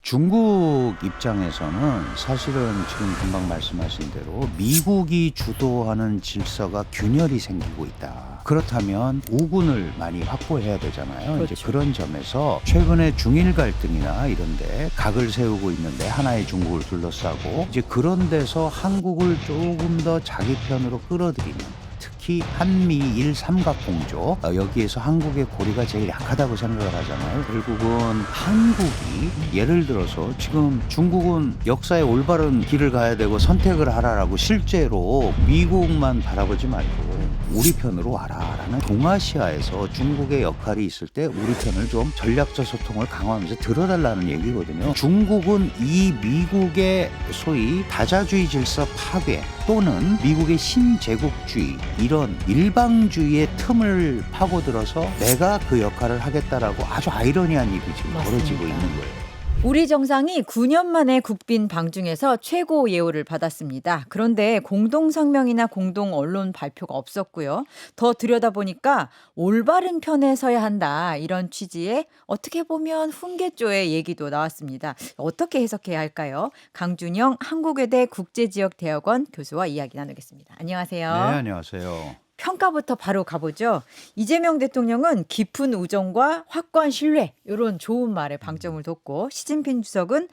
중국 입장에서는 사실은 지금 금방 말씀하신 대로 미국이 주도하는 질서가 균열이 생기고 있다. 그렇다면 우군을 많이 확보해야 되잖아요. 그렇죠. 이제 그런 점에서 최근에 중일 갈등이나 이런데 각을 세우고 있는데 하나의 중국을 둘러싸고 이제 그런 데서 한국을 조금 더 자기 편으로 끌어들이는, 특히 한미일 삼각공조, 여기에서 한국의 고리가 제일 약하다고 생각을 하잖아요. 결국은 한국이 예를 들어서 지금 중국은 역사의 올바른 길을 가야 되고 선택을 하라라고 실제로 미국만 바라보지 말고 우리 편으로 와라라는, 동아시아에서 중국의 역할이 있을 때 우리 편을 좀 전략적 소통을 강화하면서 들어달라는 얘기거든요. 중국은 이 미국의 소위 다자주의 질서 파괴 또는 미국의 신제국주의, 이런 일방주의의 틈을 파고들어서 내가 그 역할을 하겠다라고 아주 아이러니한 일이 지금 맞습니다. 벌어지고 있는 거예요. 우리 정상이 9년 만에 국빈 방중에서 최고 예우를 받았습니다. 그런데 공동 성명이나 공동 언론 발표가 없었고요. 더 들여다보니까 올바른 편에 서야 한다, 이런 취지의 어떻게 보면 훈계조의 얘기도 나왔습니다. 어떻게 해석해야 할까요? 강준영 한국외대 국제지역대학원 교수와 이야기 나누겠습니다. 안녕하세요. 네, 안녕하세요. 평가부터 바로 가보죠. 이재명 대통령은 깊은 우정과 확고한 신뢰, 이런 좋은 말에 방점을 뒀고, 시진핑 주석은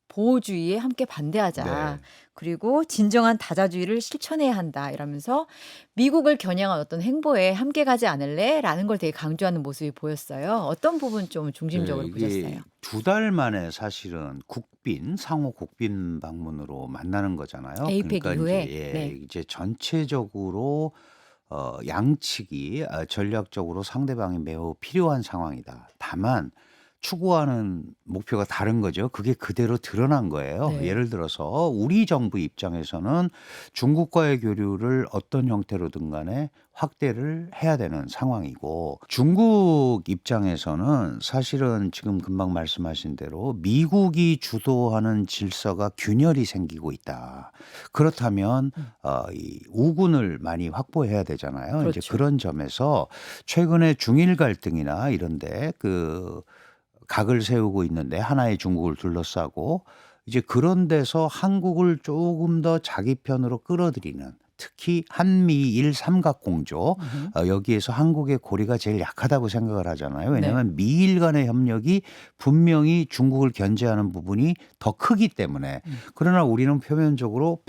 보호주의에 함께 반대하자. 네. 그리고 진정한 다자주의를 실천해야 한다, 이러면서 미국을 겨냥한 어떤 행보에 함께 가지 않을래? 라는 걸 되게 강조하는 모습이 보였어요. 어떤 부분 좀 중심적으로 보셨어요? 2달 만에 사실은 상호 국빈 방문으로 만나는 거잖아요. 에이펙 이후에? 네. 이제 전체적으로 양측이 전략적으로 상대방이 매우 필요한 상황이다. 다만 추구하는 목표가 다른 거죠. 그게 그대로 드러난 거예요. 네. 예를 들어서 우리 정부 입장에서는 중국과의 교류를 어떤 형태로든 간에 확대를 해야 되는 상황이고, 중국 입장에서는 사실은 지금 금방 말씀하신 대로 미국이 주도하는 질서가 균열이 생기고 있다. 그렇다면 이 우군을 많이 확보해야 되잖아요. 이제 그렇죠. 그런 점에서 최근에 중일 갈등이나 이런데 각을 세우고 있는데 하나의 중국을 둘러싸고 이제 그런 데서 한국을 조금 더 자기 편으로 끌어들이는, 특히 한미일 삼각공조, 여기에서 한국의 고리가 제일 약하다고 생각을 하잖아요. 왜냐하면 미일 간의 협력이 분명히 중국을 견제하는 부분이 더 크기 때문에. 그러나 우리는 표면적으로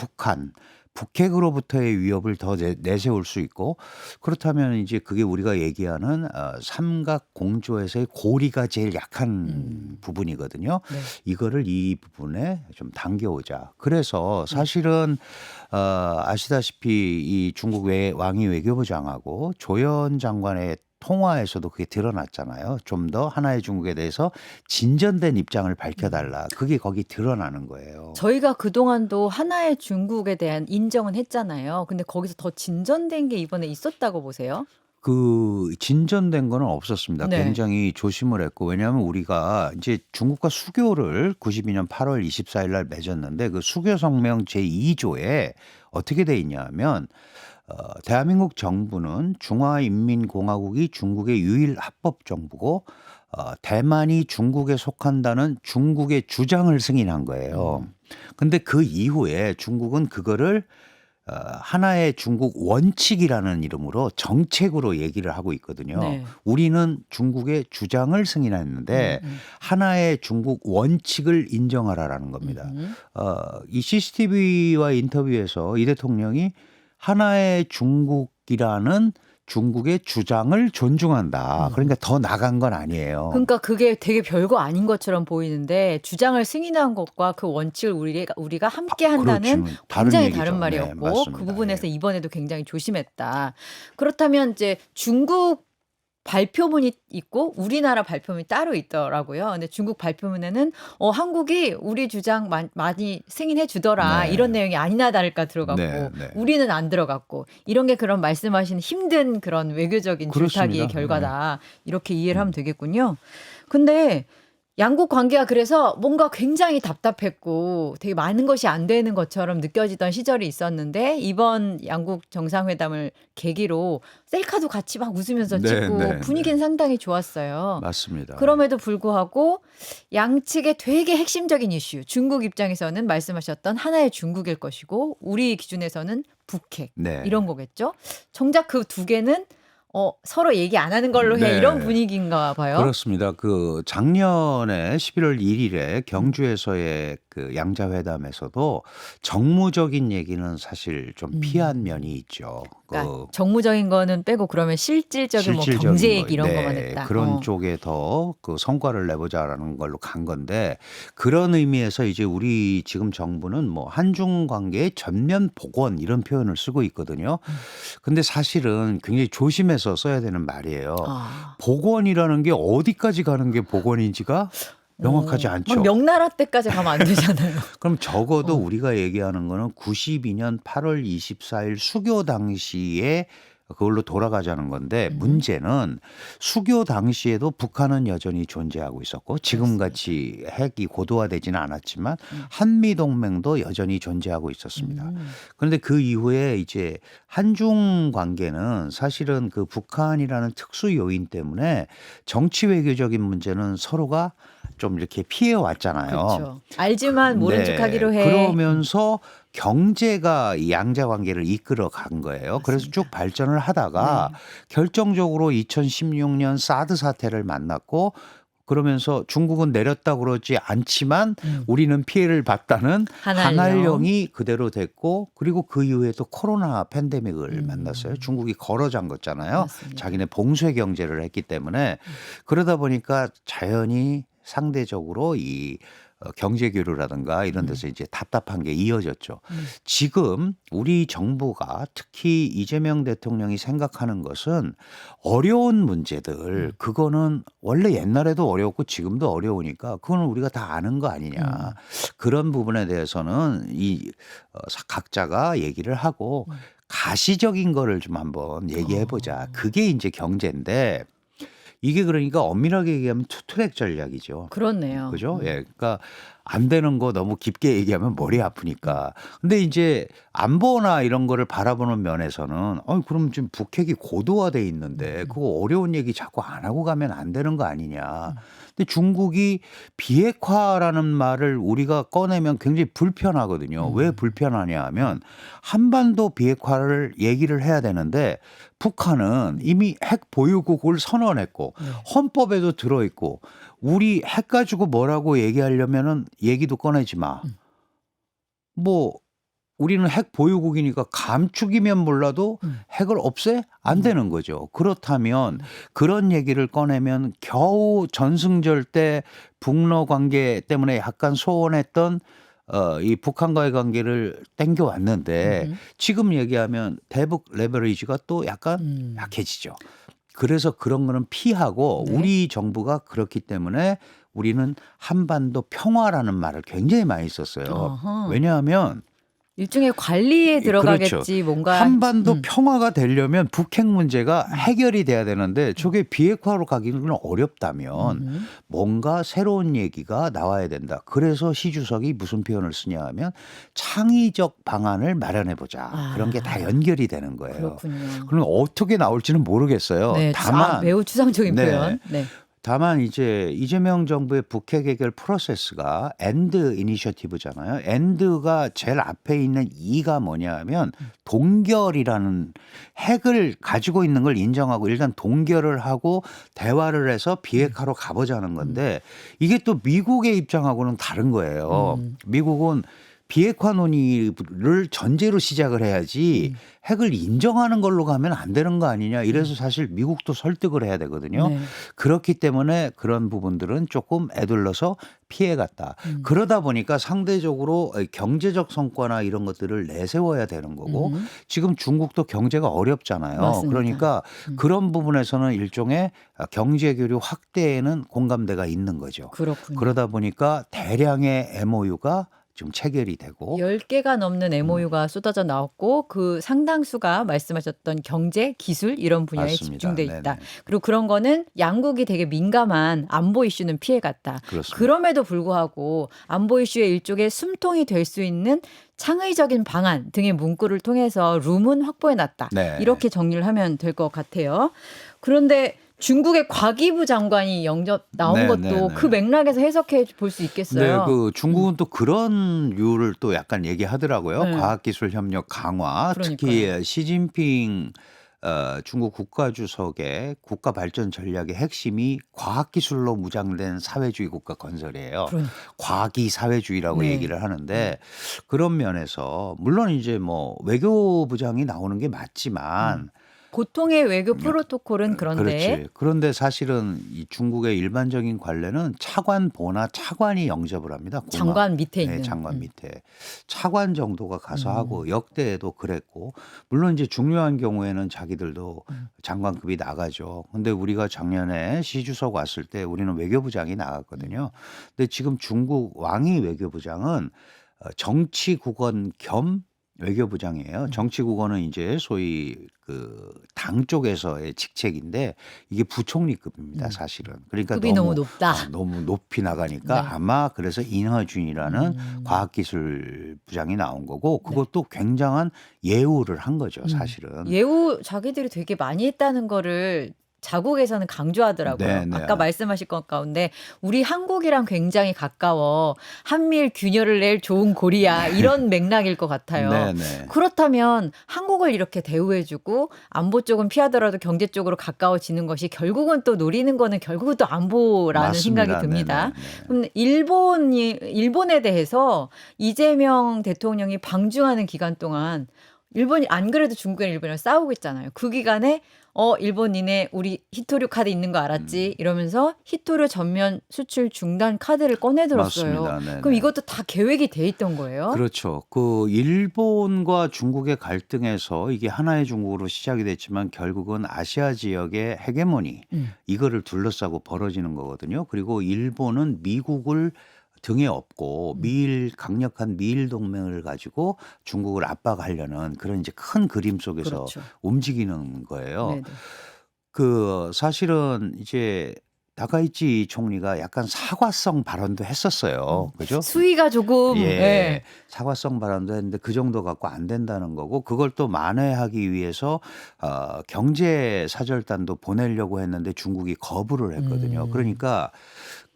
북핵으로부터의 위협을 더 내세울 수 있고, 그렇다면 이제 그게 우리가 얘기하는 삼각 공조에서의 고리가 제일 약한 부분이거든요. 네. 이거를 이 부분에 좀 당겨오자. 그래서 사실은 아시다시피 이 중국 왕이 외교부장하고 조현 장관의 통화에서도 그게 드러났잖아요. 좀 더 하나의 중국에 대해서 진전된 입장을 밝혀달라. 그게 거기 드러나는 거예요. 저희가 그동안도 하나의 중국에 대한 인정은 했잖아요. 근데 거기서 더 진전된 게 이번에 있었다고 보세요? 진전된 거는 없었습니다. 네. 굉장히 조심을 했고, 왜냐하면 우리가 이제 중국과 수교를 92년 8월 24일 날 맺었는데, 그 수교 성명 제2조에 어떻게 돼 있냐면 대한민국 정부는 중화인민공화국이 중국의 유일 합법 정부고 대만이 원주국에 속한다는 중국의 주장을 승인한 거예요. 근데 그 이후에 중국은 그거를 하나의 중국 원칙이라는 이름으로 정책으로 얘기를 하고 있거든요. 네. 우리는 중국의 주장을 승인했는데 하나의 중국 원칙을 인정하라라는 겁니다. 이 CCTV와 인터뷰에서 이 대통령이 하나의 중국이라는 중국의 주장을 존중한다. 그러니까 더 나간 건 아니에요. 그러니까 그게 되게 별거 아닌 것처럼 보이는데, 주장을 승인한 것과 그 원칙을 우리가 함께 한다는 그렇죠. 다른 굉장히 얘기죠. 다른 네, 말이었고, 맞습니다. 그 부분에서 예. 이번에도 굉장히 조심했다. 그렇다면 이제 중국 발표문이 있고 우리나라 발표문이 따로 있더라고요. 근데 중국 발표문에는 한국이 우리 주장 많이 승인해 주더라, 네. 이런 내용이 아니나 다를까 들어갔고, 네, 네. 우리는 안 들어갔고, 이런 게 그런 말씀하신 힘든 그런 외교적인 그렇습니다. 줄타기의 결과다, 이렇게 이해를 하면 되겠군요. 근데 양국 관계가 그래서 뭔가 굉장히 답답했고 되게 많은 것이 안 되는 것처럼 느껴지던 시절이 있었는데 이번 양국 정상회담을 계기로 셀카도 같이 막 웃으면서 네, 찍고 네, 분위기는 네. 상당히 좋았어요. 맞습니다. 그럼에도 불구하고 양측의 되게 핵심적인 이슈, 중국 입장에서는 말씀하셨던 하나의 중국일 것이고 우리 기준에서는 북핵 네. 이런 거겠죠. 정작 그 두 개는 서로 얘기 안 하는 걸로 해 네. 이런 분위기인가 봐요. 그렇습니다. 그 작년에 11월 1일에 음. 경주에서의 그 양자회담에서도 정무적인 얘기는 사실 좀 피한 면이 있죠. 그러니까 정무적인 거는 빼고 그러면 실질적인 뭐 실질적인 경제 거, 얘기 이런 거만 네, 했다. 그런 쪽에 더 그 성과를 내보자라는 걸로 간 건데 그런 의미에서 이제 우리 지금 정부는 뭐 한중 관계의 전면 복원 이런 표현을 쓰고 있거든요. 근데 사실은 굉장히 조심해서 써야 되는 말이에요. 아. 복원이라는 게 어디까지 가는 게 복원인지가 명확하지 막 않죠. 명나라 때까지 가면 안 되잖아요. 그럼 적어도 우리가 얘기하는 거는 92년 8월 24일 수교 당시에 그걸로 돌아가자는 건데 문제는 수교 당시에도 북한은 여전히 존재하고 있었고 지금같이 핵이 고도화되지는 않았지만 한미동맹도 여전히 존재하고 있었습니다. 그런데 그 이후에 이제 한중 관계는 사실은 그 북한이라는 특수 요인 때문에 정치 외교적인 문제는 서로가 좀 이렇게 피해 왔잖아요. 그렇죠. 알지만 모른 척 하기로 해. 그러면서 경제가 이 양자 관계를 이끌어 간 거예요. 그래서 맞습니다. 쭉 발전을 하다가 결정적으로 2016년 사드 사태를 만났고 그러면서 중국은 내렸다 그러지 않지만 우리는 피해를 봤다는 한알령. 한알령이 그대로 됐고 그리고 그 이후에 또 코로나 팬데믹을 만났어요. 중국이 걸어 잠궜잖아요. 맞습니다. 자기네 봉쇄 경제를 했기 때문에 그러다 보니까 자연히 상대적으로 이 경제 교류라든가 이런 데서 이제 답답한 게 이어졌죠. 지금 우리 정부가 특히 이재명 대통령이 생각하는 것은 어려운 문제들 그거는 원래 옛날에도 어려웠고 지금도 어려우니까 그거는 우리가 다 아는 거 아니냐. 그런 부분에 대해서는 이 각자가 얘기를 하고 가시적인 거를 좀 한번 얘기해 보자. 그게 이제 경제인데 이게 그러니까 엄밀하게 얘기하면 투트랙 전략이죠. 그렇네요. 그죠? 예. 그러니까 안 되는 거 너무 깊게 얘기하면 머리 아프니까. 근데 이제 안보나 이런 거를 바라보는 면에서는 그럼 지금 북핵이 고도화돼 있는데 그거 어려운 얘기 자꾸 안 하고 가면 안 되는 거 아니냐. 근데 중국이 비핵화라는 말을 우리가 꺼내면 굉장히 불편하거든요. 왜 불편하냐 하면 한반도 비핵화를 얘기를 해야 되는데 북한은 이미 핵 보유국을 선언했고 헌법에도 들어있고 우리 핵 가지고 뭐라고 얘기하려면은 얘기도 꺼내지 마. 뭐 우리는 핵 보유국이니까 감축이면 몰라도 핵을 없애? 안 되는 거죠. 그렇다면 그런 얘기를 꺼내면 겨우 전승절 때 북러 관계 때문에 약간 소원했던 이 북한과의 관계를 땡겨왔는데 지금 얘기하면 대북 레버리지가 또 약간 약해지죠. 그래서 그런 거는 피하고 네. 우리 정부가 그렇기 때문에 우리는 한반도 평화라는 말을 굉장히 많이 썼어요. 어허. 왜냐하면 일종의 관리에 들어가겠지 그렇죠. 뭔가. 한반도 평화가 되려면 북핵 문제가 해결이 돼야 되는데 저게 비핵화로 가기는 어렵다면 뭔가 새로운 얘기가 나와야 된다. 그래서 시 주석이 무슨 표현을 쓰냐 하면 창의적 방안을 마련해 보자. 그런 게 다 연결이 되는 거예요. 그렇군요. 그럼 어떻게 나올지는 모르겠어요. 네, 다만 매우 추상적인 네. 표현. 네. 다만 이제 이재명 정부의 북핵 해결 프로세스가 엔드 이니셔티브잖아요. 엔드가 제일 앞에 있는 이가 뭐냐 하면 동결이라는 핵을 가지고 있는 걸 인정하고 일단 동결을 하고 대화를 해서 비핵화로 가보자는 건데 이게 또 미국의 입장하고는 다른 거예요. 미국은 비핵화 논의를 전제로 시작을 해야지 핵을 인정하는 걸로 가면 안 되는 거 아니냐. 이래서 사실 미국도 설득을 해야 되거든요. 네. 그렇기 때문에 그런 부분들은 조금 애둘러서 피해갔다. 그러다 보니까 상대적으로 경제적 성과나 이런 것들을 내세워야 되는 거고 지금 중국도 경제가 어렵잖아요. 맞습니다. 그러니까 그런 부분에서는 일종의 경제 교류 확대에는 공감대가 있는 거죠. 그렇군요. 그러다 보니까 대량의 MOU가 지금 체결이 되고 10개가 넘는 MOU가 쏟아져 나왔고 그 상당수가 말씀하셨던 경제, 기술 이런 분야에 맞습니다. 집중돼 있다. 네네. 그리고 그런 거는 양국이 되게 민감한 안보 이슈는 피해갔다. 그렇습니다. 그럼에도 불구하고 안보 이슈의 일종의 숨통이 될 수 있는 창의적인 방안 등의 문구를 통해서 룸은 확보해 놨다. 네. 이렇게 정리를 하면 될 것 같아요. 그런데 중국의 과기부 장관이 영접 나온 네, 것도 네, 네. 그 맥락에서 해석해 볼 수 네, 있겠어요. 그 중국은 또 그런 류를 또 약간 얘기하더라고요. 네. 과학기술 협력 강화, 특히 시진핑 중국 국가주석의 국가 발전 전략의 핵심이 과학기술로 무장된 사회주의 국가 건설이에요. 그러니까. 과기 사회주의라고 네. 얘기를 하는데 그런 면에서 물론 이제 뭐 외교부장이 나오는 게 맞지만 보통의 외교 프로토콜은 그런데 그렇지. 그런데 사실은 이 중국의 일반적인 관례는 차관보나 차관이 영접을 합니다. 공화. 장관 밑에 네, 있는. 장관 밑에 차관 정도가 가서 하고 역대에도 그랬고 물론 이제 중요한 경우에는 자기들도 장관급이 나가죠. 근데 우리가 작년에 시 주석 왔을 때 우리는 외교부장이 나갔거든요. 근데 지금 중국 왕이 외교부장은 정치국원 겸 외교부장이에요. 정치국원은 이제 소위 그 당 쪽에서의 직책인데 이게 부총리급입니다, 사실은. 그러니까 급이 너무 높다. 너무 높이 나가니까 네. 아마 그래서 인허준이라는 과학기술부장이 나온 거고 그것도 굉장한 예우를 한 거죠, 사실은. 예우 자기들이 되게 많이 했다는 거를 자국에서는 강조하더라고요. 네, 네. 아까 말씀하신 것 가운데 우리 한국이랑 굉장히 가까워 한미일 균열을 낼 좋은 고리야 이런 맥락일 것 같아요. 네, 네. 그렇다면 한국을 이렇게 대우해주고 안보 쪽은 피하더라도 경제 쪽으로 가까워지는 것이 결국은 또 노리는 거는 결국은 또 안보라는 맞습니다. 생각이 듭니다. 네, 네. 일본에 대해서 이재명 대통령이 방중하는 기간 동안 일본이 안 그래도 중국이랑 일본이랑 싸우고 있잖아요. 그 기간에 일본 니네 우리 히토류 카드 있는 거 알았지? 이러면서 히토류 전면 수출 중단 카드를 꺼내들었어요. 맞습니다. 네네. 그럼 이것도 다 계획이 돼 있던 거예요? 그렇죠. 그 일본과 중국의 갈등에서 이게 하나의 중국으로 시작이 됐지만 결국은 아시아 지역의 헤게모니 이거를 둘러싸고 벌어지는 거거든요. 그리고 일본은 미국을 등에 업고 강력한 미일 동맹을 가지고 중국을 압박하려는 그런 이제 큰 그림 속에서 그렇죠. 움직이는 거예요. 네네. 그 사실은 이제 나가이치 총리가 약간 사과성 발언도 했었어요. 그죠? 수위가 조금 예. 예. 사과성 발언도 했는데 그 정도 갖고 안 된다는 거고 그걸 또 만회하기 위해서 경제 사절단도 보내려고 했는데 중국이 거부를 했거든요. 그러니까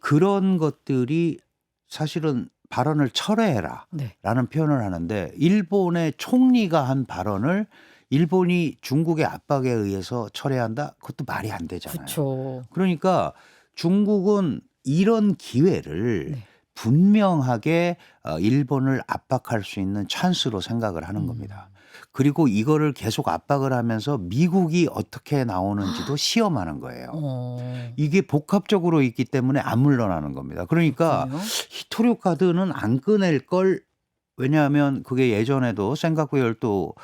그런 것들이 사실은 발언을 철회해라 네. 라는 표현을 하는데 일본의 총리가 한 발언을 일본이 중국의 압박에 의해서 철회한다? 그것도 말이 안 되잖아요. 그렇죠. 그러니까 중국은 이런 기회를 네. 분명하게 일본을 압박할 수 있는 찬스로 생각을 하는 겁니다. 그리고 이거를 계속 압박을 하면서 미국이 어떻게 나오는지도 시험하는 거예요. 이게 복합적으로 있기 때문에 안 물러나는 겁니다. 그러니까 그래요? 히토류 카드는 안 꺼낼 걸 왜냐하면 그게 예전에도 센카쿠 열도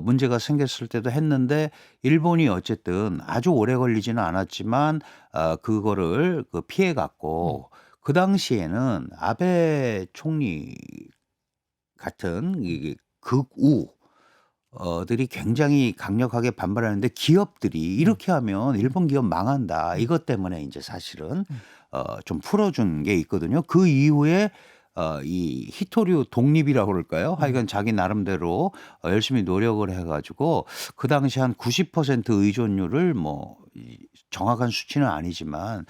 문제가 생겼을 때도 했는데 일본이 어쨌든 아주 오래 걸리지는 않았지만 그거를 피해갔고 그 당시에는 아베 총리 같은 이 극우 들이 굉장히 강력하게 반발하는데 기업들이 이렇게 하면 일본 기업 망한다. 이것 때문에 이제 사실은 좀 풀어준 게 있거든요. 그 이후에 이 히토류 독립이라고 그럴까요? 하여간 자기 나름대로 열심히 노력을 해가지고 그 당시 한 90% 의존율을 뭐 정확한 수치는 아니지만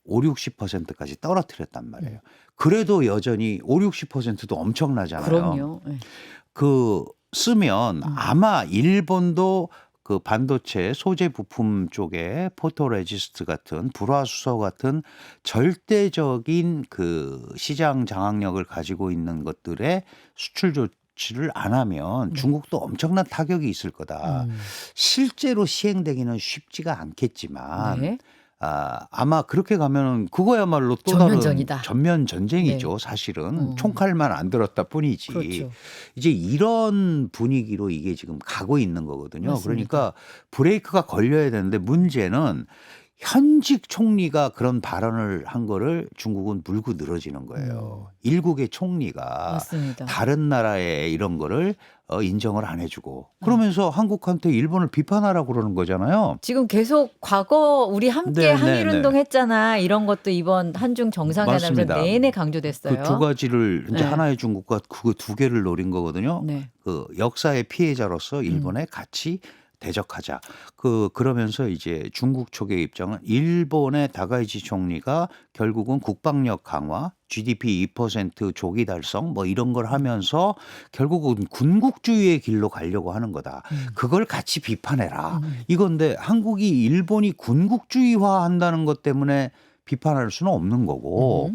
5, 60%까지 떨어뜨렸단 말이에요. 그래도 여전히 5, 60%도 엄청나잖아요. 그럼요. 네. 그 쓰면 아마 일본도 그 반도체 소재 부품 쪽에 포토레지스트 같은 불화수소 같은 절대적인 그 시장 장악력을 가지고 있는 것들의 수출 조치를 안 하면 중국도 엄청난 타격이 있을 거다. 실제로 시행되기는 쉽지가 않겠지만 네. 아마 그렇게 가면은 그거야말로 또 전면전이다. 다른 전면 전쟁이죠. 사실은 총칼만 안 들었다 뿐이지. 그렇죠. 이제 이런 분위기로 이게 지금 가고 있는 거거든요. 맞습니다. 그러니까 브레이크가 걸려야 되는데 문제는 현직 총리가 그런 발언을 한 거를 중국은 물고 늘어지는 거예요. 일국의 총리가 맞습니다. 다른 나라의 이런 거를 인정을 안 해주고 그러면서 한국한테 일본을 비판하라고 그러는 거잖아요. 지금 계속 과거 우리 함께 네, 한일운동 네, 네. 했잖아. 이런 것도 이번 한중 정상회담에서 맞습니다. 내내 그 강조됐어요. 두 가지를 이제 네. 하나의 중국과 그거 두 개를 노린 거거든요. 네. 그 역사의 피해자로서 일본에 같이 대적하자. 그러면서 이제 중국 측의 입장은 일본의 다가이치 총리가 결국은 국방력 강화, GDP 2% 조기 달성 뭐 이런 걸 하면서 결국은 군국주의의 길로 가려고 하는 거다. 그걸 같이 비판해라. 이건데 한국이 일본이 군국주의화 한다는 것 때문에 비판할 수는 없는 거고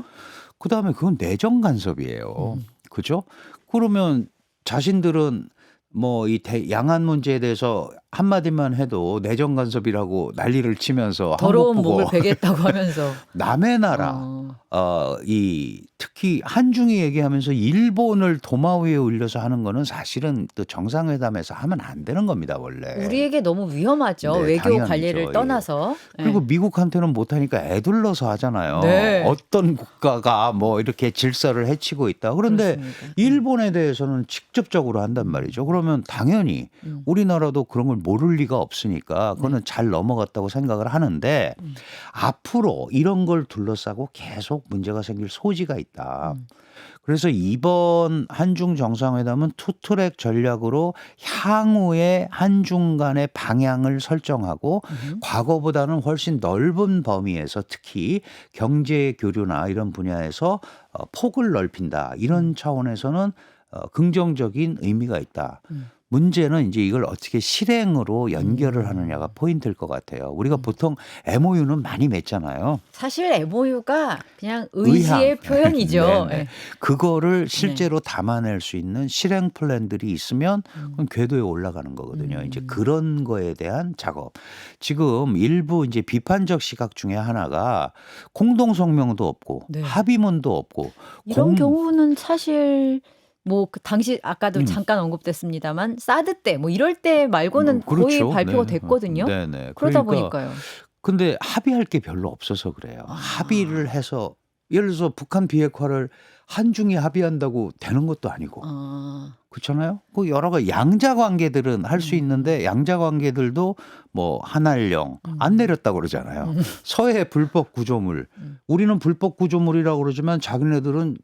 그다음에 그건 내정 간섭이에요. 그죠? 그러면 자신들은 뭐 이 양안 문제에 대해서 한마디만 해도 내정 간섭이라고 난리를 치면서 더러운 한국 목을 보고 베겠다고 하면서. 남의 나라 이 특히 한중이 얘기하면서 일본을 도마 위에 올려서 하는 거는 사실은 또 정상회담에서 하면 안 되는 겁니다 원래. 우리에게 너무 위험하죠. 네, 외교 당연하죠. 관리를 예. 떠나서. 그리고 미국한테는 못하니까 애둘러서 하잖아요. 네. 어떤 국가가 뭐 이렇게 질서를 해치고 있다. 그런데 그렇습니다. 일본에 대해서는 직접적으로 한단 말이죠. 그러면 당연히 우리나라도 그런 걸 모를 리가 없으니까 그거는 잘 넘어갔다고 생각을 하는데 앞으로 이런 걸 둘러싸고 계속 문제가 생길 소지가 있다. 그래서 이번 한중 정상회담은 투트랙 전략으로 향후에 한중 간의 방향을 설정하고 과거보다는 훨씬 넓은 범위에서 특히 경제 교류나 이런 분야에서 폭을 넓힌다. 이런 차원에서는 긍정적인 의미가 있다. 문제는 이제 이걸 어떻게 실행으로 연결을 하느냐가 포인트일 것 같아요. 우리가 보통 MOU는 많이 맺잖아요. 사실 MOU가 그냥 의지의 의향. 표현이죠. 네, 네. 예. 그거를 실제로 담아낼 수 있는 실행 플랜들이 있으면 그건 궤도에 올라가는 거거든요. 이제 그런 거에 대한 작업. 지금 일부 이제 비판적 시각 중에 하나가 공동 성명도 없고 네. 합의문도 없고 이런 경우는 사실 뭐 그 당시 아까도 음. 잠깐 언급됐습니다만 사드 때 뭐 이럴 때 말고는 거의 그렇죠. 발표가 네. 됐거든요. 네네. 그러다 그러니까 보니까요. 근데 합의할 게 별로 없어서 그래요. 합의를 해서 예를 들어서 북한 비핵화를 한중이 합의한다고 되는 것도 아니고 아, 그렇잖아요. 그 여러 가지 양자 관계들은 할 수 있는데 양자 관계들도 뭐 한알령 안 내렸다 그러잖아요. 서해 불법 구조물 우리는 불법 구조물이라고 그러지만 자기네들은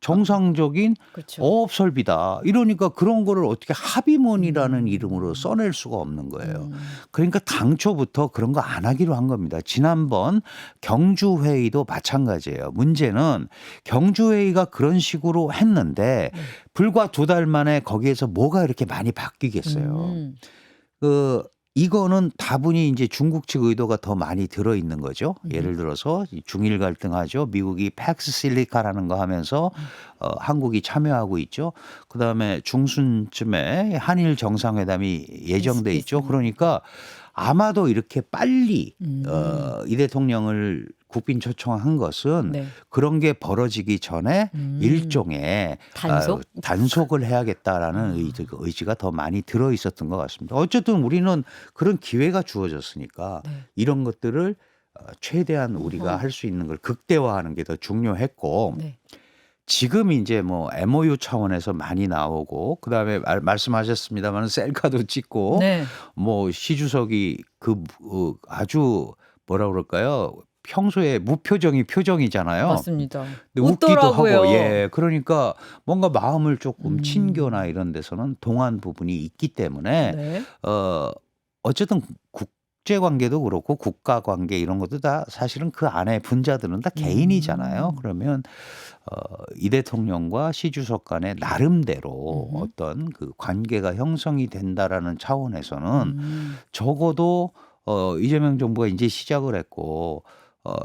정상적인 그렇죠. 어업 설비다. 이러니까 그런 거를 어떻게 합의문이라는 이름으로 써낼 수가 없는 거예요. 그러니까 당초부터 그런 거 안 하기로 한 겁니다. 지난번 경주회의도 마찬가지예요. 문제는 경주회의가 그런 식으로 했는데 불과 2달 만에 거기에서 뭐가 이렇게 많이 바뀌겠어요. 이거는 다분히 이제 중국 측 의도가 더 많이 들어 있는 거죠. 예를 들어서 중일 갈등하죠. 미국이 팩스 실리카라는 거 하면서 한국이 참여하고 있죠. 그다음에 중순쯤에 한일 정상회담이 예정돼 있죠. 그러니까 아마도 이렇게 빨리 이 대통령을 국빈 초청한 것은 네. 그런 게 벌어지기 전에 일종의 단속? 단속을 해야겠다라는 의지가 더 많이 들어 있었던 것 같습니다. 어쨌든 우리는 그런 기회가 주어졌으니까 네. 이런 것들을 최대한 우리가 할 수 있는 걸 극대화하는 게 더 중요했고 네. 지금 이제 뭐 MOU 차원에서 많이 나오고 그다음에 말씀하셨습니다만 셀카도 찍고 네. 뭐 시 주석이 아주 뭐라 그럴까요? 평소에 무표정이 표정이잖아요. 맞습니다. 근데 웃기도 웃더라고요. 하고 예 그러니까 뭔가 마음을 조금 친교나 이런 데서는 동한 부분이 있기 때문에 네. 어쨌든 국제 관계도 그렇고 국가 관계 이런 것도 다 사실은 그 안에 분자들은 다 개인이잖아요. 그러면 이 대통령과 시 주석 간의 나름대로 어떤 그 관계가 형성이 된다라는 차원에서는 적어도 이재명 정부가 이제 시작을 했고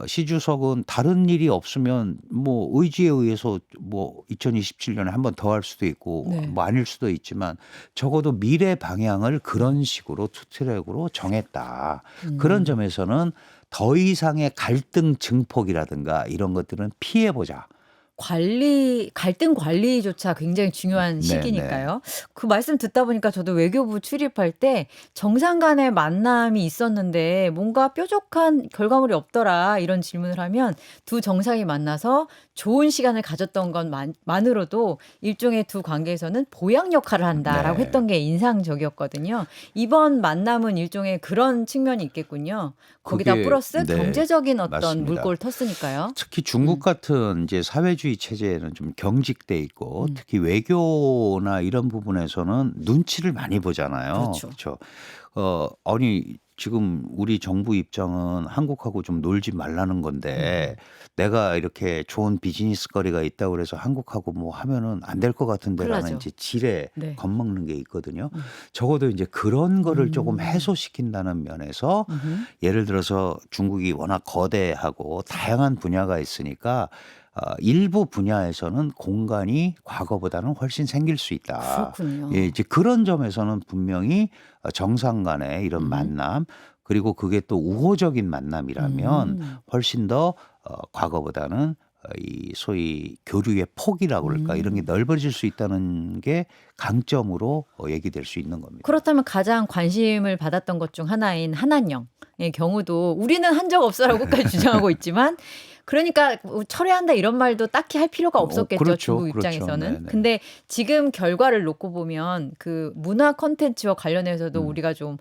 시 주석은 다른 일이 없으면 뭐 의지에 의해서 뭐 2027년에 한 번 더 할 수도 있고 네. 뭐 아닐 수도 있지만 적어도 미래 방향을 그런 식으로 투트랙으로 정했다. 그런 점에서는 더 이상의 갈등 증폭이라든가 이런 것들은 피해보자. 갈등 관리조차 굉장히 중요한 네네. 시기니까요. 그 말씀 듣다 보니까 저도 외교부 출입할 때 정상 간의 만남이 있었는데 뭔가 뾰족한 결과물이 없더라 이런 질문을 하면 두 정상이 만나서 좋은 시간을 가졌던 것만으로도 일종의 두 관계에서는 보약 역할을 한다라고 네. 했던 게 인상적이었거든요. 이번 만남은 일종의 그런 측면이 있겠군요. 거기다 그게 플러스 네. 경제적인 어떤 맞습니다. 물꼬를 텄으니까요. 특히 중국 음. 같은 이제 사회주의 체제에는 좀 경직돼 있고 음. 특히 외교나 이런 부분에서는 눈치를 많이 보잖아요. 그렇죠. 그렇죠. 아니 지금 우리 정부 입장은 한국하고 좀 놀지 말라는 건데 내가 이렇게 좋은 비즈니스 거리가 있다고 그래서 한국하고 뭐 하면은 안 될 것 큰일 같은데라는 나죠. 이제 지레 네. 겁먹는 게 있거든요. 음. 적어도 이제 그런 거를 조금 음. 해소시킨다는 면에서 음흠. 예를 들어서 중국이 워낙 거대하고 다양한 분야가 있으니까 일부 분야에서는 공간이 과거보다는 훨씬 생길 수 있다. 그렇군요. 예, 이제 그런 점에서는 분명히 정상 간의 이런 음흠. 만남 그리고 그게 또 우호적인 만남이라면 훨씬 더 과거보다는 이 소위 교류의 폭이라고 그럴까 이런 게 넓어질 수 있다는 게 강점으로 얘기될 수 있는 겁니다. 그렇다면 가장 관심을 받았던 것 중 하나인 한한령의 경우도 우리는 한 적 없어라고까지 주장하고 있지만 그러니까 뭐 철회한다 이런 말도 딱히 할 필요가 없었겠죠. 그렇죠. 중국 그렇죠. 입장에서는. 네네. 근데 지금 결과를 놓고 보면 그 문화 콘텐츠와 관련해서도 우리가 좀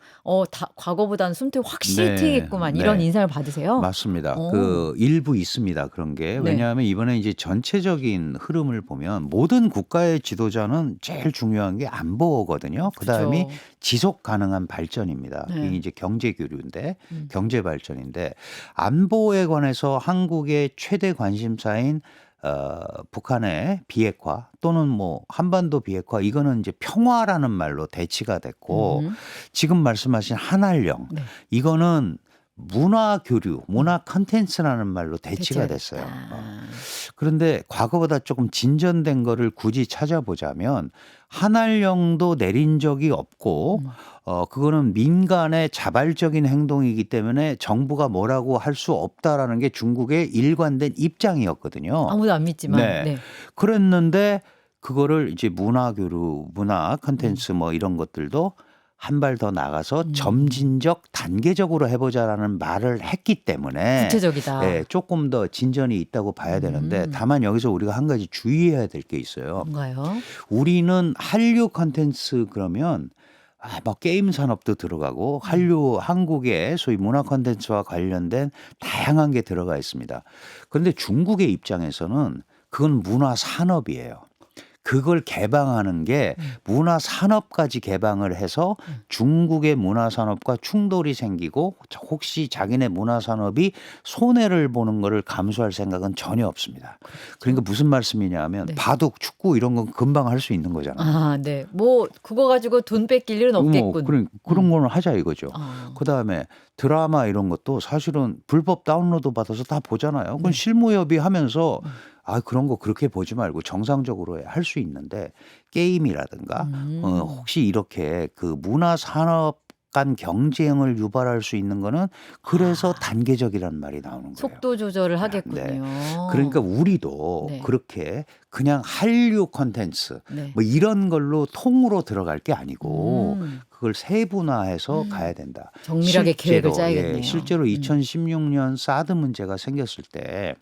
과거보다는 숨통이 확실히 네. 트이겠구만 이런 네. 인상을 받으세요? 맞습니다. 오. 그 일부 있습니다. 그런 게. 네. 왜냐하면 이번에 이제 전체적인 흐름을 보면 모든 국가의 지도자는 제일 중요한 게 안보거든요. 그다음이 그렇죠. 지속 가능한 발전입니다. 네. 이게 이제 경제 교류인데 경제 발전인데 안보에 관해서 한국의 최대 관심사인 북한의 비핵화 또는 뭐 한반도 비핵화 이거는 이제 평화라는 말로 대치가 됐고 지금 말씀하신 한한령 네. 이거는 문화 교류, 문화 컨텐츠라는 말로 대치가 대체가 됐어요. 됐다. 그런데 과거보다 조금 진전된 거를 굳이 찾아보자면 한한령도 내린 적이 없고 그거는 민간의 자발적인 행동이기 때문에 정부가 뭐라고 할 수 없다라는 게 중국의 일관된 입장이었거든요. 아무도 안 믿지만. 네. 네. 그랬는데 그거를 이제 문화 교류, 문화 컨텐츠 뭐 이런 것들도 한 발 더 나가서 점진적 단계적으로 해보자라는 말을 했기 때문에 구체적이다. 예, 조금 더 진전이 있다고 봐야 되는데 다만 여기서 우리가 한 가지 주의해야 될 게 있어요. 뭔가요? 우리는 한류 컨텐츠 그러면 뭐 게임 산업도 들어가고 한국의 소위 문화 컨텐츠와 관련된 다양한 게 들어가 있습니다. 그런데 중국의 입장에서는 그건 문화 산업이에요. 그걸 개방하는 게 문화 산업까지 개방을 해서 중국의 문화 산업과 충돌이 생기고 혹시 자기네 문화 산업이 손해를 보는 거를 감수할 생각은 전혀 없습니다. 그러니까 무슨 말씀이냐 하면 네. 바둑, 축구 이런 건 금방 할 수 있는 거잖아요. 아, 네. 뭐 그거 가지고 돈 뺏길 일은 없겠군. 그런 거는 하자 이거죠. 아. 그다음에 드라마 이런 것도 사실은 불법 다운로드 받아서 다 보잖아요. 그건 네. 실무협의 하면서 그런 거 그렇게 보지 말고 정상적으로 할 수 있는데 게임이라든가 혹시 이렇게 그 문화 산업 간 경쟁을 유발할 수 있는 거는 그래서 단계적이라는 말이 나오는 거예요. 속도 조절을 하겠군요. 네. 그러니까 우리도 네. 그렇게 그냥 한류 콘텐츠 네. 뭐 이런 걸로 통으로 들어갈 게 아니고 음. 그걸 세분화해서 가야 된다. 정밀하게 계획을 짜야겠네요. 실제로 2016년 사드 문제가 생겼을 때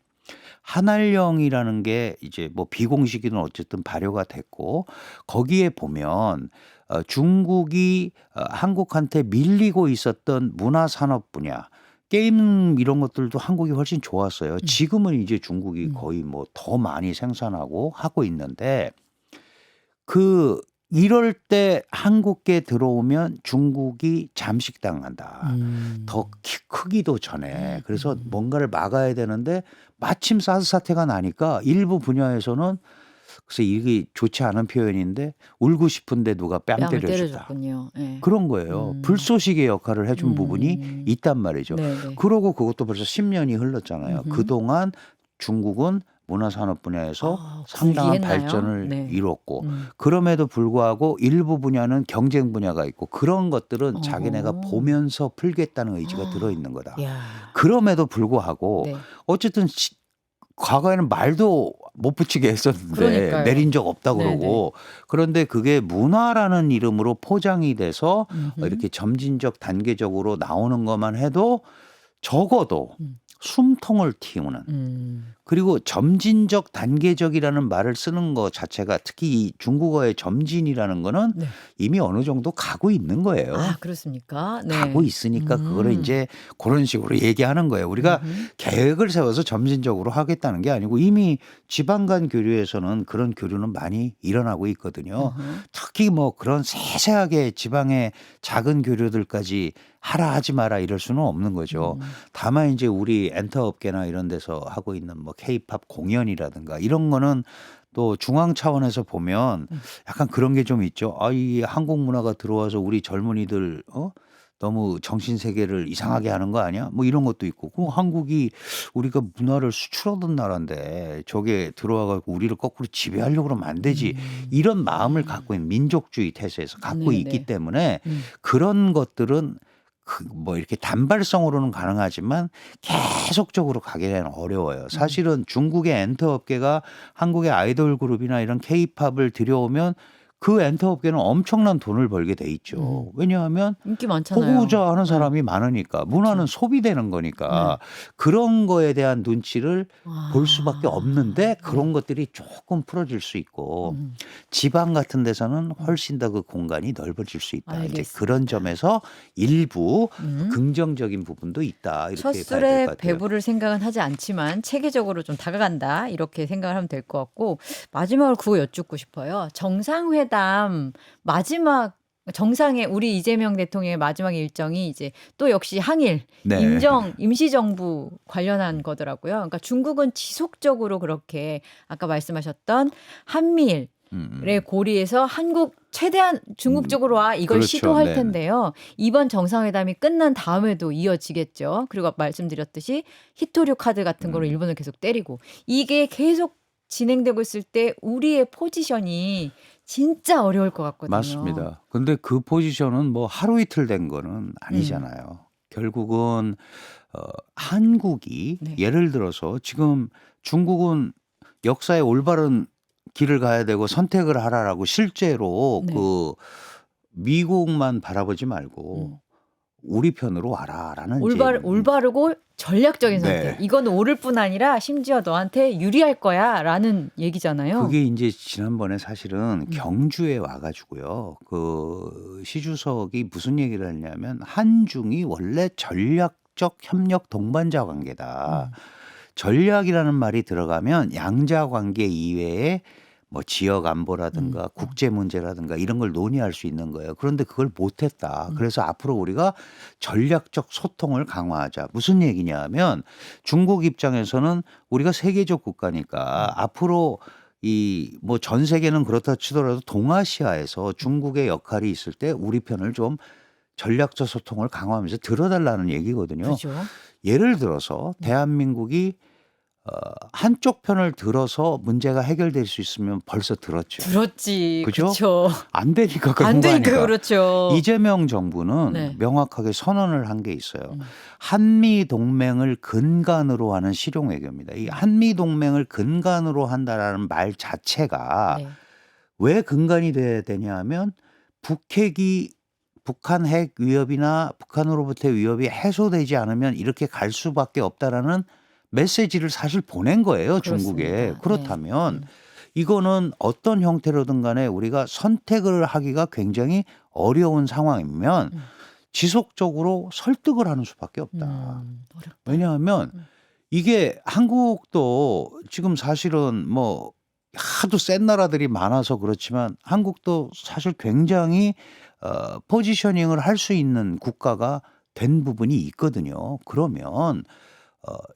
한한령이라는 게 이제 뭐 비공식이든 어쨌든 발효가 됐고 거기에 보면 중국이 한국한테 밀리고 있었던 문화 산업 분야 게임 이런 것들도 한국이 훨씬 좋았어요. 지금은 이제 중국이 거의 뭐 더 많이 생산하고 하고 있는데 이럴 때 한국에 들어오면 중국이 잠식당한다. 더 크기도 전에. 그래서 뭔가를 막아야 되는데 마침 사드 사태가 나니까 일부 분야에서는 그래서 이게 좋지 않은 표현인데 울고 싶은데 누가 뺨 뺨을 때려주다. 때려줬군요. 네. 그런 거예요. 불쏘시개 역할을 해준 부분이 있단 말이죠. 네네. 그러고 그것도 벌써 10년이 흘렀잖아요. 그동안 중국은 문화산업 분야에서 상당한 굴기했나요? 발전을 네. 이뤘고 그럼에도 불구하고 일부 분야는 경쟁 분야가 있고 그런 것들은 자기네가 보면서 풀겠다는 의지가 들어있는 거다. 야. 그럼에도 불구하고 네. 어쨌든 과거에는 말도 못 붙이게 했었는데 그러니까요. 내린 적 없다 네네. 그러고 그런데 그게 문화라는 이름으로 포장이 돼서 음흠. 이렇게 점진적 단계적으로 나오는 것만 해도 적어도 음. 숨통을 틔우는 그리고 점진적 단계적이라는 말을 쓰는 것 자체가 특히 이 중국어의 점진이라는 거는 네. 이미 어느 정도 가고 있는 거예요. 아, 그렇습니까? 가고 네. 있으니까 그거를 이제 그런 식으로 얘기하는 거예요. 우리가 음흠. 계획을 세워서 점진적으로 하겠다는 게 아니고 이미 지방 간 교류에서는 그런 교류는 많이 일어나고 있거든요. 어허. 특히 뭐 그런 세세하게 지방의 작은 교류들까지 하라 하지 마라 이럴 수는 없는 거죠. 다만 이제 우리 엔터 업계나 이런 데서 하고 있는 뭐 케이팝 공연이라든가 이런 거는 또 중앙 차원에서 보면 약간 그런 게 좀 있죠. 아, 이 한국 문화가 들어와서 우리 젊은이들 너무 정신 세계를 이상하게 하는 거 아니야? 뭐 이런 것도 있고. 그 한국이 우리가 문화를 수출하던 나라인데 저게 들어와 갖고 우리를 거꾸로 지배하려고 그러면 안 되지. 이런 마음을 갖고 있는 민족주의 태세에서 갖고 있기 네네. 때문에 그런 것들은 뭐 이렇게 단발성으로는 가능하지만 계속적으로 가기는 어려워요. 사실은 중국의 엔터 업계가 한국의 아이돌 그룹이나 이런 케이팝을 들여오면 그 엔터 업계는 엄청난 돈을 벌게 돼 있죠. 왜냐하면 인기 많잖아요. 보고자 하는 네. 사람이 많으니까 문화는 소비되는 거니까 그런 거에 대한 눈치를 볼 수밖에 없는데 그런 것들이 조금 풀어질 수 있고 지방 같은 데서는 훨씬 더 그 공간이 넓어질 수 있다. 이제 알겠습니다. 그런 점에서 일부 긍정적인 부분도 있다. 이렇게 봐야 될 첫술에 것 같아요. 배부를 생각은 하지 않지만 체계적으로 좀 다가간다. 이렇게 생각을 하면 될 것 같고 마지막으로 그거 여쭙고 싶어요. 정상회담 마지막 정상회 우리 이재명 대통령의 마지막 일정이 이제 또 역시 항일 네. 인정 임시정부 관련한 거더라고요. 그러니까 중국은 지속적으로 그렇게 아까 말씀하셨던 한미일 의 고리에서 한국 최대한 중국 쪽으로 와 이걸 그렇죠. 시도할 네네. 텐데요. 이번 정상회담이 끝난 다음에도 이어지겠죠. 그리고 아까 말씀드렸듯이 히토류 카드 같은 거로 일본을 계속 때리고 이게 계속 진행되고 있을 때 우리의 포지션이 진짜 어려울 것 같거든요. 맞습니다. 근데 그 포지션은 뭐 하루 이틀 된 거는 아니잖아요. 결국은 한국이 네. 예를 들어서 지금 중국은 역사의 올바른 길을 가야 되고 선택을 하라라고 실제로 네. 그 미국만 바라보지 말고 우리 편으로 와라라는 올바르고 전략적인 선택. 네. 이거는 오를 뿐 아니라 심지어 너한테 유리할 거야라는 얘기잖아요. 그게 이제 지난번에 사실은 경주에 와가지고요. 그 시주석이 무슨 얘기를 했냐면 한중이 원래 전략적 협력 동반자 관계다. 전략이라는 말이 들어가면 양자 관계 이외에 뭐 지역 안보라든가 국제 문제라든가 이런 걸 논의할 수 있는 거예요. 그런데 그걸 못했다. 그래서 앞으로 우리가 전략적 소통을 강화하자. 무슨 얘기냐 면 중국 입장에서는 우리가 세계적 국가니까 앞으로 이 뭐 전 세계는 그렇다 치더라도 동아시아에서 중국의 역할이 있을 때 우리 편을 좀 전략적 소통을 강화하면서 들어달라는 얘기거든요. 그죠. 예를 들어서 대한민국이 한쪽 편을 들어서 문제가 해결될 수 있으면 벌써 들었죠. 들었지. 그죠? 그렇죠. 안 되니까 그런 안 거 되니까 아니까. 그렇죠. 이재명 정부는 네. 명확하게 선언을 한 게 있어요. 한미 동맹을 근간으로 하는 실용 외교입니다. 이 한미 동맹을 근간으로 한다라는 말 자체가 네. 왜 근간이 돼야 되냐면 북한 핵 위협이나 북한으로부터의 위협이 해소되지 않으면 이렇게 갈 수밖에 없다라는 메시지를 사실 보낸 거예요, 중국에. 그렇습니다. 그렇다면 이거는 어떤 형태로든 간에 우리가 선택을 하기가 굉장히 어려운 상황이면 지속적으로 설득을 하는 수밖에 없다. 어렵다. 왜냐하면 이게 한국도 지금 사실은 뭐 하도 센 나라들이 많아서 그렇지만 한국도 사실 굉장히 포지셔닝을 할 수 있는 국가가 된 부분이 있거든요. 그러면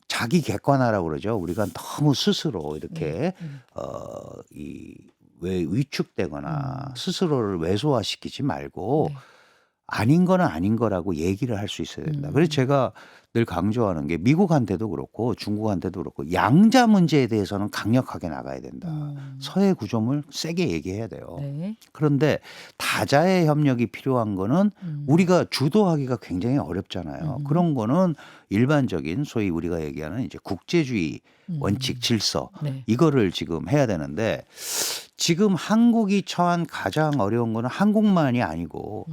자기 객관화라고 그러죠. 우리가 너무 스스로 이렇게 위축되거나 스스로를 왜소화시키지 말고 네. 아닌 거는 아닌 거라고 얘기를 할 수 있어야 된다. 그래서 제가 늘 강조하는 게 미국한테도 그렇고 중국한테도 그렇고 양자 문제에 대해서는 강력하게 나가야 된다. 서해 구조물 세게 얘기해야 돼요. 네. 그런데 다자의 협력이 필요한 거는 우리가 주도하기가 굉장히 어렵잖아요. 그런 거는 일반적인 소위 우리가 얘기하는 이제 국제주의 원칙 질서 네. 이거를 지금 해야 되는데 지금 한국이 처한 가장 어려운 거는 한국만이 아니고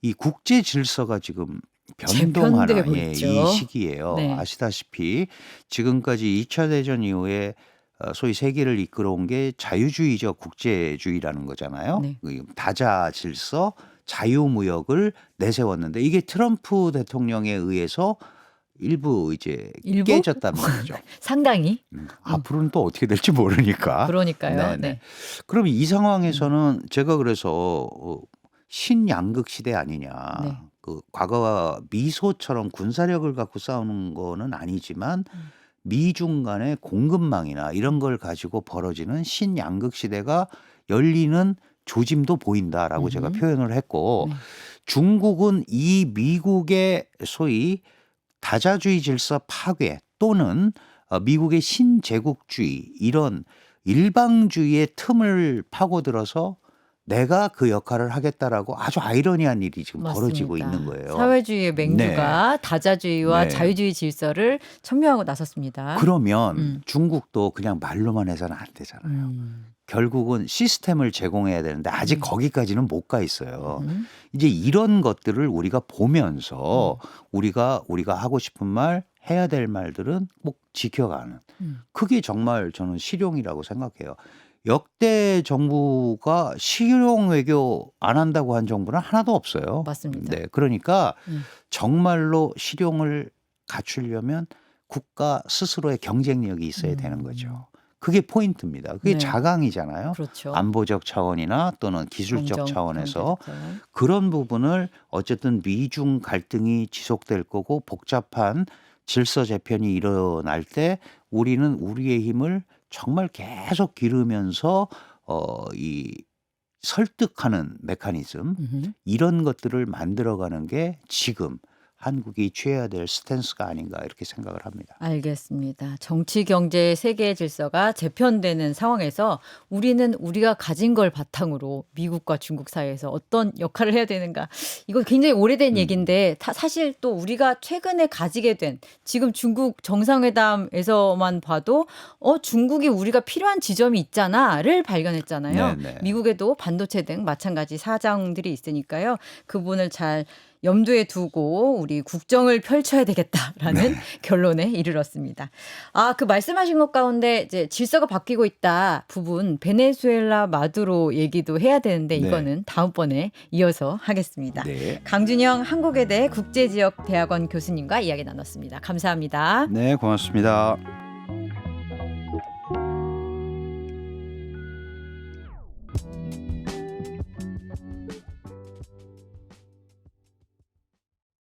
이 국제 질서가 지금 변동하는 재편되고 이 있죠. 시기예요. 네. 아시다시피 지금까지 2차 대전 이후에 소위 세계를 이끌어온 게 자유주의적 국제주의라는 거잖아요. 네. 다자 질서, 자유무역을 내세웠는데 이게 트럼프 대통령에 의해서 일부 이제 일부? 깨졌단 말이죠. 상당히. 앞으로는 또 어떻게 될지 모르니까. 그러니까요. 네네. 네. 그럼 이 상황에서는 제가 그래서 신양극 시대 아니냐. 네. 그 과거 미소처럼 군사력을 갖고 싸우는 거는 아니지만 미중 간의 공급망이나 이런 걸 가지고 벌어지는 신양극 시대가 열리는 조짐도 보인다라고 제가 표현을 했고 네. 중국은 이 미국의 소위 다자주의 질서 파괴 또는 미국의 신제국주의 이런 일방주의의 틈을 파고들어서 내가 그 역할을 하겠다라고 아주 아이러니한 일이 지금 벌어지고 맞습니다. 있는 거예요. 사회주의의 맹주가 다자주의와 네. 자유주의 질서를 첨예하고 나섰습니다. 그러면 중국도 그냥 말로만 해서는 안 되잖아요. 결국은 시스템을 제공해야 되는데 아직 거기까지는 못 가 있어요. 이제 이런 것들을 우리가 보면서 우리가 하고 싶은 말 해야 될 말들은 꼭 지켜가는 그게 정말 저는 실용이라고 생각해요. 역대 정부가 실용 외교 안 한다고 한 정부는 하나도 없어요. 맞습니다. 네, 그러니까 정말로 실용을 갖추려면 국가 스스로의 경쟁력이 있어야 되는 거죠. 그게 포인트입니다. 그게 네. 자강이잖아요. 그렇죠. 안보적 차원이나 또는 기술적 경제적 차원에서 차원. 그런 부분을 어쨌든 미중 갈등이 지속될 거고 복잡한 질서 재편이 일어날 때 우리는 우리의 힘을 정말 계속 기르면서 이 설득하는 메커니즘 이런 것들을 만들어가는 게 지금 한국이 취해야 될 스탠스가 아닌가 이렇게 생각을 합니다. 알겠습니다. 정치, 경제, 세계 질서가 재편되는 상황에서 우리는 우리가 가진 걸 바탕으로 미국과 중국 사이에서 어떤 역할을 해야 되는가. 이거 굉장히 오래된 얘기인데 사실 또 우리가 최근에 가지게 된 지금 중국 정상회담에서만 봐도 중국이 우리가 필요한 지점이 있잖아를 발견했잖아요. 네네. 미국에도 반도체 등 마찬가지 사장들이 있으니까요. 그 부분을 잘 염두에 두고 우리 국정을 펼쳐야 되겠다라는 결론에 이르렀습니다. 그 말씀하신 것 가운데 이제 질서가 바뀌고 있다 부분 베네수엘라 마두로 얘기도 해야 되는데 이거는 다음번에 이어서 하겠습니다. 네. 강준영 한국외대 국제지역대학원 교수님과 이야기 나눴습니다. 감사합니다. 네, 고맙습니다.